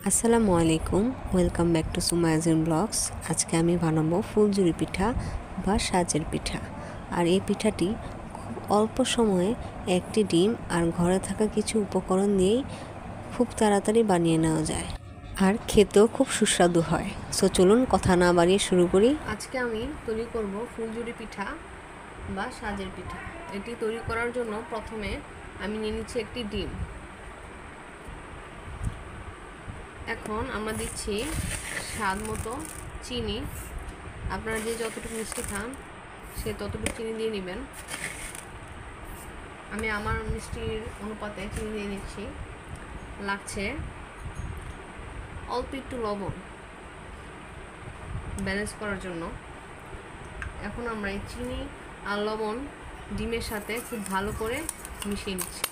আসসালামু আলাইকুম, welcome back to সুমায়াজিন blogs. আজকে আমি বানাবো ফুলঝুরি পিঠা বা সাজের পিঠা। আর এই পিঠাটি খুব অল্প সময়ে একটি ডিম আর ঘরে থাকা কিছু উপকরণ দিয়েই খুব তাড়াতাড়ি বানিয়ে নেওয়া যায়, আর খেতেও খুব সুস্বাদু হয়। সো চলুন কথা না বাড়িয়ে শুরু করি। আজকে আমি তৈরি করব ফুলঝুরি পিঠা বা সাজের পিঠা। এটি তৈরি করার জন্য প্রথমে আমি নিয়ে নিচ্ছি একটি ডিম। এখন আমরা দিচ্ছি স্বাদ মতো চিনি। আপনারা যে যতটুকু মিষ্টি খান সে ততটুকু চিনি দিয়ে নেবেন। আমি আমার মিষ্টির অনুপাতে চিনি দিয়ে নিচ্ছি। লাগছে অল্প একটু লবণ ব্যালেন্স করার জন্য। এখন আমরা এই চিনি আর লবণ ডিমের সাথে খুব ভালো করে মিশিয়ে নিচ্ছি।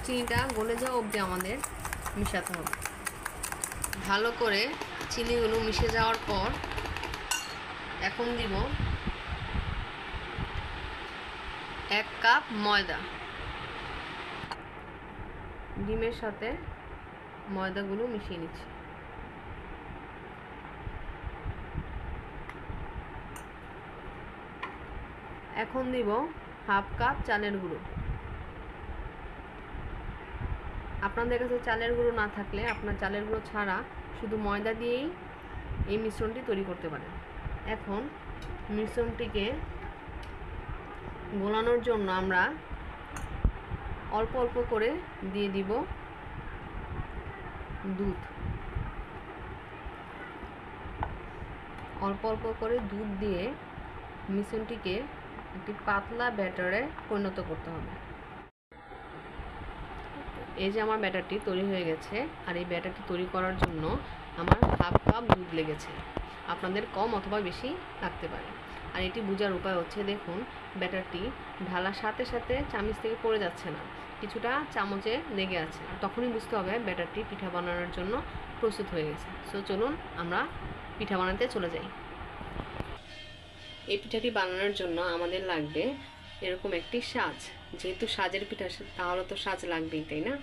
চিনিটা গলে যাওয়া অবধি আমাদের মিশাতে হবে। ভালো করে চিনিগুলো মিশে যাওয়ার পর এখন দিব 1 কাপ ময়দা। ডিমের সাথে ময়দাগুলো মিশিয়ে নিচ্ছি। এখন দিব 1/2 কাপ চালের গুঁড়ো। আপনাদের কাছে চালের গুঁড়ো না থাকলে আপনার চালের গুঁড়ো ছাড়া শুধু ময়দা দিয়েই এই মিশ্রণটি তৈরি করতে পারেন। এখন মিশ্রণটিকে গোলানোর জন্য আমরা অল্প অল্প করে দিয়ে দিব দুধ। অল্প অল্প করে দুধ দিয়ে মিশ্রণটিকে একটি পাতলা ব্যাটারে পরিণত করতে হবে। এই যে আমার ব্যাটারটি তৈরি হয়ে গেছে। আর এই ব্যাটারটি তৈরি করার জন্য আমার 1/2 কাপ দুধ লেগেছে। আপনাদের কম অথবা বেশি লাগতে পারে। আর এটি বোঝার উপায় হচ্ছে, দেখুন ব্যাটারটি ঢালার সাথে সাথে চামচ থেকে পড়ে যাচ্ছে না, কিছুটা চামচে লেগে আছে। তখনই বুঝতে হবে ব্যাটারটি পিঠা বানানোর জন্য প্রস্তুত হয়ে গেছে। সো চলুন আমরা পিঠা বানাতে চলে যাই। এই পিঠাটি বানানোর জন্য আমাদের লাগবে এরকম একটি সাজ। যেহেতু সাজের পিঠা তাহলে তো সাজ লাগবেই, তাই না?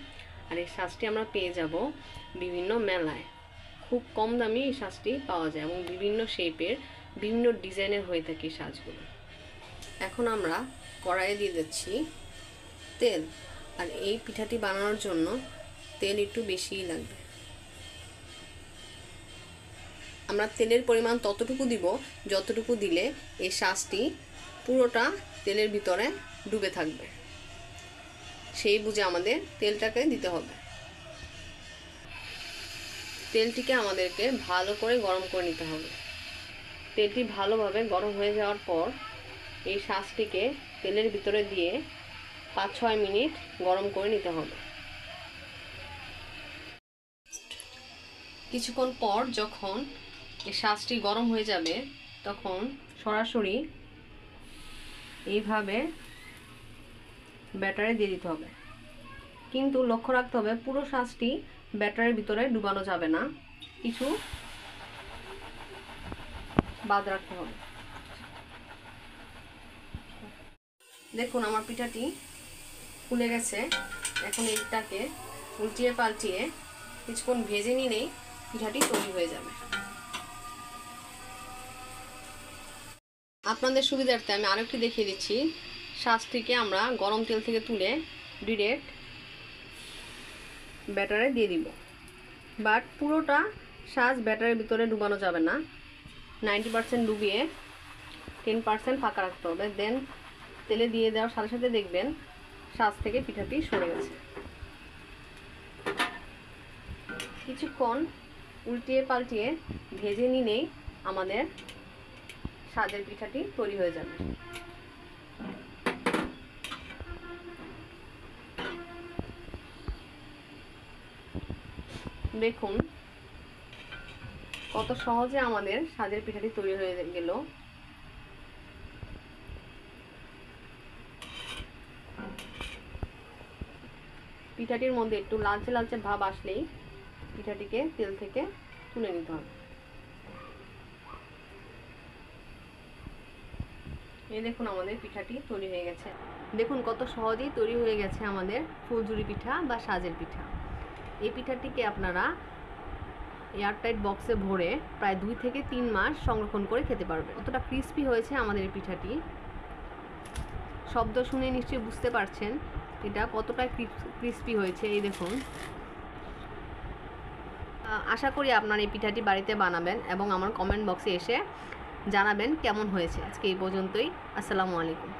আর এই সাজটি আমরা পেয়ে যাব বিভিন্ন মেলায়। খুব কম দামে এই সাজটি পাওয়া যায় এবং বিভিন্ন শেপের বিভিন্ন ডিজাইনের হয়ে থাকে এই সাজগুলো। এখন আমরা কড়াইয়ে দিয়ে দিচ্ছি তেল। আর এই পিঠাটি বানানোর জন্য তেল একটু বেশিই লাগবে। আমরা তেলের পরিমাণ ততটুকু দিব যতটুকু দিলে এই সাজটি পুরোটা তেলের ভিতরে ডুবে থাকবে। সেই বুঝে আমাদের তেলটাকে দিতে হবে। তেলটিকে আমাদেরকে ভালো করে গরম করে নিতে হবে। তেলটি ভালোভাবে গরম হয়ে যাওয়ার পর এই সাজটিকে তেলের ভিতরে দিয়ে 5-6 মিনিট গরম করে নিতে হবে। কিছুক্ষণ পর যখন এই সাজটি গরম হয়ে যাবে তখন সরাসরি এইভাবে ব্যাটারে দিয়ে দিতে হবে। কিন্তু লক্ষ্য রাখতে হবে পুরো সাজটি ব্যাটারের ভিতরে ডুবানো যাবে না, কিছু বাদ রাখতে হবে। দেখুন আমার পিঠাটি ফুলে গেছে। এখন এইটাকে উল্টিয়ে পাল্টিয়ে কিছুক্ষণ ভেজে নিলেই পিঠাটি তৈরি হয়ে যাবে। আপনাদের সুবিধার্থে আমি আরেকটি দেখিয়ে দিচ্ছি। সাজটিকে আমরা গরম তেল থেকে তুলে ডিরেক্ট ব্যাটারে দিয়ে দিব। বাট পুরোটা সাজ ব্যাটারের ভিতরে ডুবানো যাবে না, 90% ডুবিয়ে 10% ফাঁকা রাখতে হবে। দেন তেলে দিয়ে দেওয়ার সাথে সাথে দেখবেন সাজ থেকে পিঠাটি সরে গেছে। কিছুক্ষণ উল্টিয়ে পাল্টিয়ে ভেজে নিলেই আমাদের সাজের পিঠাটি তৈরি হয়ে যাবে। দেখুন কত সহজে আমাদের সাজের পিঠাটি তৈরি হয়ে গেল। পিঠাটির মধ্যে একটু লালচে লালচে ভাব আসলেই পিঠাটিকে তেল থেকে তুলে নিতে হবে। এই দেখুন আমাদের পিঠাটি তৈরি হয়ে গেছে। দেখুন কত সহজেই তৈরি হয়ে গেছে আমাদের ফুলঝুরি পিঠা বা সাজের পিঠা। এই পিঠাটিকে আপনারা এয়ারটাইট বক্সে ভরে প্রায় 2 থেকে 3 মাস সংরক্ষণ করে খেতে পারবেন। কতটা ক্রিস্পি হয়েছে আমাদের এই পিঠাটি, শব্দ শুনে নিশ্চয়ই বুঝতে পারছেন এটা কতটা ক্রিস্পি হয়েছে। এই দেখুন। আশা করি আপনার এই পিঠাটি বাড়িতে বানাবেন এবং আমার কমেন্ট বক্সে এসে জানাবেন কেমন হয়েছে। আজকে এই পর্যন্তই। আসসালামু আলাইকুম।